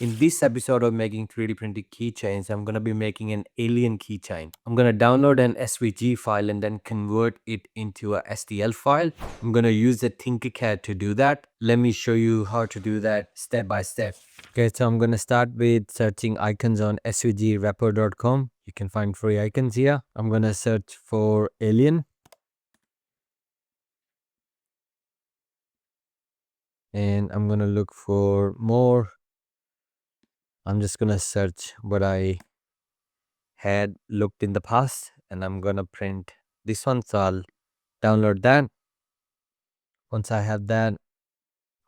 In this episode of making 3D printed keychains, I'm going to be making an alien keychain. I'm going to download an SVG file and then convert it into a STL file. I'm going to use the Tinkercad to do that. Let me show you how to do that step by step. Okay, so I'm going to start with searching icons on svgrepo.com. You can find free icons here. I'm going to search for alien. And I'm going to look for more. I'm just going to search what I had looked in the past, and I'm going to print this one. So I'll download that. Once I have that,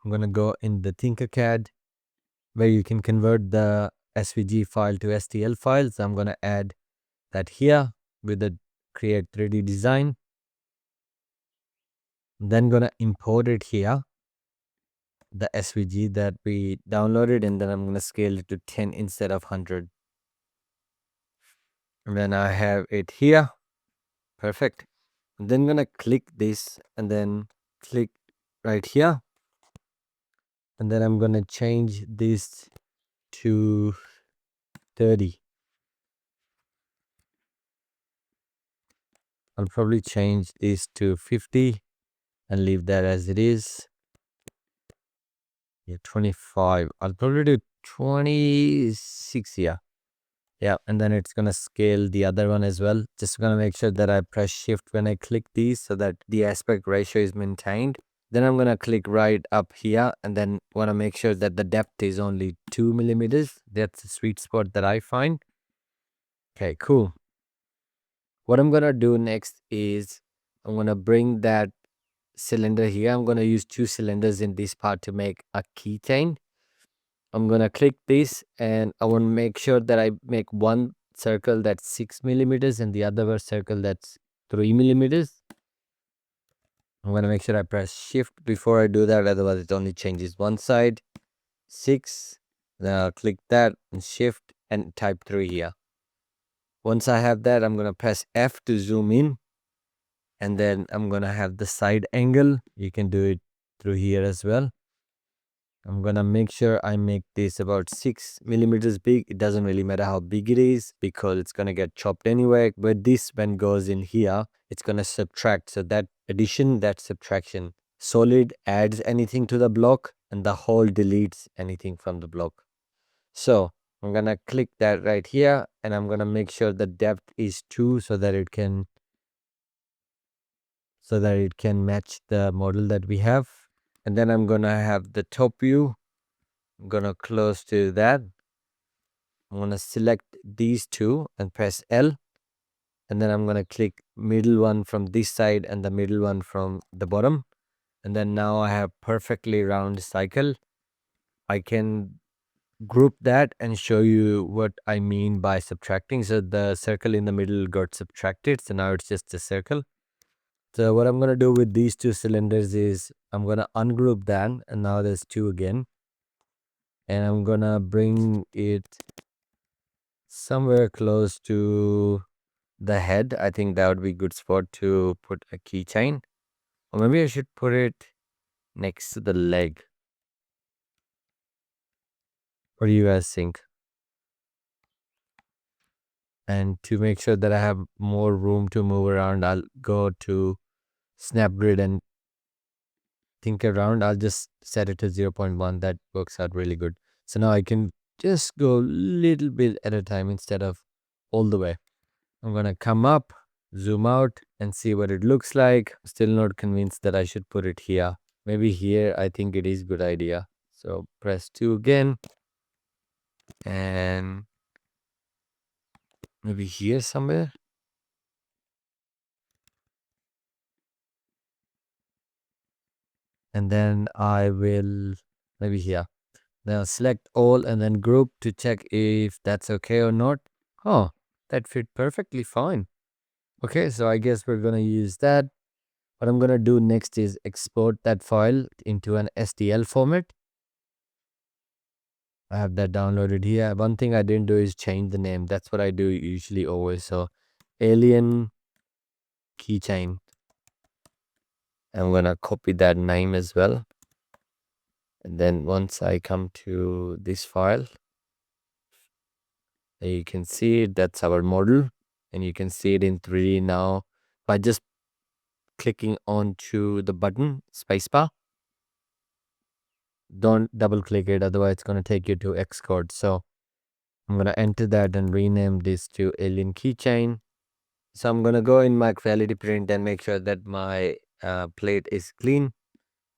I'm going to go in the Tinkercad where you can convert the SVG file to STL files. So I'm going to add that here with the create 3D design. I'm then going to import it here, the SVG that we downloaded, and then I'm going to scale it to 10 instead of 100. And then I have it here. Perfect. I'm then going to click this and then click right here. And then I'm going to change this to 30. I'll probably change this to 50 and leave that as it is. Yeah, 25. I'll probably do 26 here. Yeah, and then it's going to scale the other one as well. Just going to make sure that I press shift when I click these so that the aspect ratio is maintained. Then I'm going to click right up here and then want to make sure that the depth is only 2 millimeters. That's the sweet spot that I find. Okay, cool. What I'm going to do next is I'm going to bring that cylinder here. I'm going to use 2 cylinders in this part to make a keychain. I'm going to click this and I want to make sure that I make one circle that's 6 millimeters and the other circle that's 3 millimeters. I'm going to make sure I press shift before I do that, otherwise it only changes one side. 6. Then I'll click that and shift and type 3 here. Once I have that, I'm going to press F to zoom in. And then I'm going to have the side angle. You can do it through here as well. I'm going to make sure I make this about 6 millimeters big. It doesn't really matter how big it is because it's going to get chopped anyway. But this, when goes in here, it's going to subtract. So that addition, that subtraction. Solid adds anything to the block and the whole deletes anything from the block. So I'm going to click that right here and I'm going to make sure the depth is 2 so that it can match the model that we have. And then I'm gonna have the top view. I'm gonna close to that. I'm gonna select these two and press L. And then I'm gonna click middle one from this side and the middle one from the bottom. And then now I have perfectly round cycle. I can group that and show you what I mean by subtracting. So the circle in the middle got subtracted. So now it's just a circle. So what I'm going to do with these 2 cylinders is I'm going to ungroup that and now there's 2 again. And I'm going to bring it somewhere close to the head. I think that would be a good spot to put a keychain. Or maybe I should put it next to the leg. What do you guys think? And to make sure that I have more room to move around, I'll go to Snapgrid and think around. I'll just set it to 0.1. That works out really good. So now I can just go a little bit at a time instead of all the way. I'm going to come up, zoom out and see what it looks like. Still not convinced that I should put it here. Maybe here, I think it is a good idea. So press 2 again. And maybe here somewhere. And then I will maybe here. Now select all and then group to check if that's okay or not. Oh, that fit perfectly fine. Okay, so I guess we're gonna use that. What I'm gonna do next is export that file into an STL format. I have that downloaded here. One thing I didn't do is change the name. That's what I do usually always. So alien keychain. I'm gonna copy that name as well. And then once I come to this file, you can see that's our model, and you can see it in 3D now by just clicking onto the button spacebar. Don't double click it, otherwise it's going to take you to Xcode. So I'm going to enter that and rename this to alien keychain. So I'm going to go in my quality print and make sure that my plate is clean.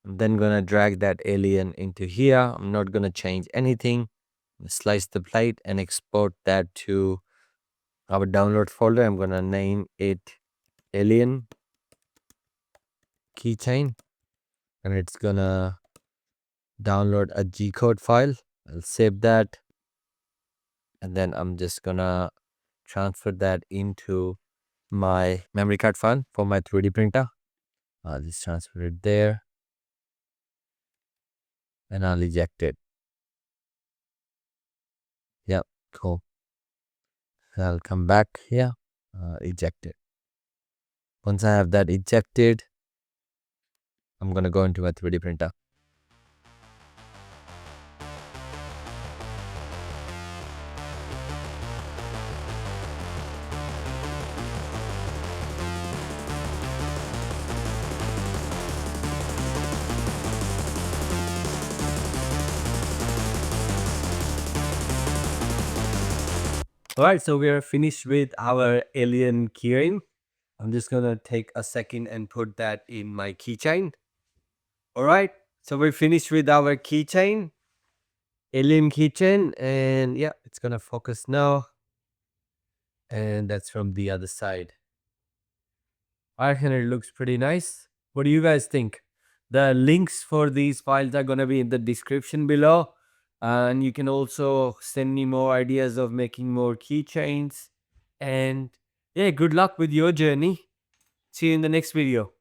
I'm then going to drag that alien into here. I'm not going to change anything. Slice the plate and export that to our download folder. I'm going to name it alien keychain, and it's going to download a G-code file. I'll save that, and then I'm just going to transfer that into my memory card file for my 3D printer. I'll just transfer it there, and I'll eject it. Yep, cool. I'll come back here, eject it. Once I have that ejected, I'm going to go into my 3D printer. All right, so we are finished with our alien keychain. I'm just going to take a second and put that in my keychain. All right, so we're finished with our keychain, alien keychain, and yeah, it's going to focus now. And that's from the other side. I reckon it looks pretty nice. What do you guys think? The links for these files are going to be in the description below. And you can also send me more ideas of making more keychains. And yeah, good luck with your journey. See you in the next video.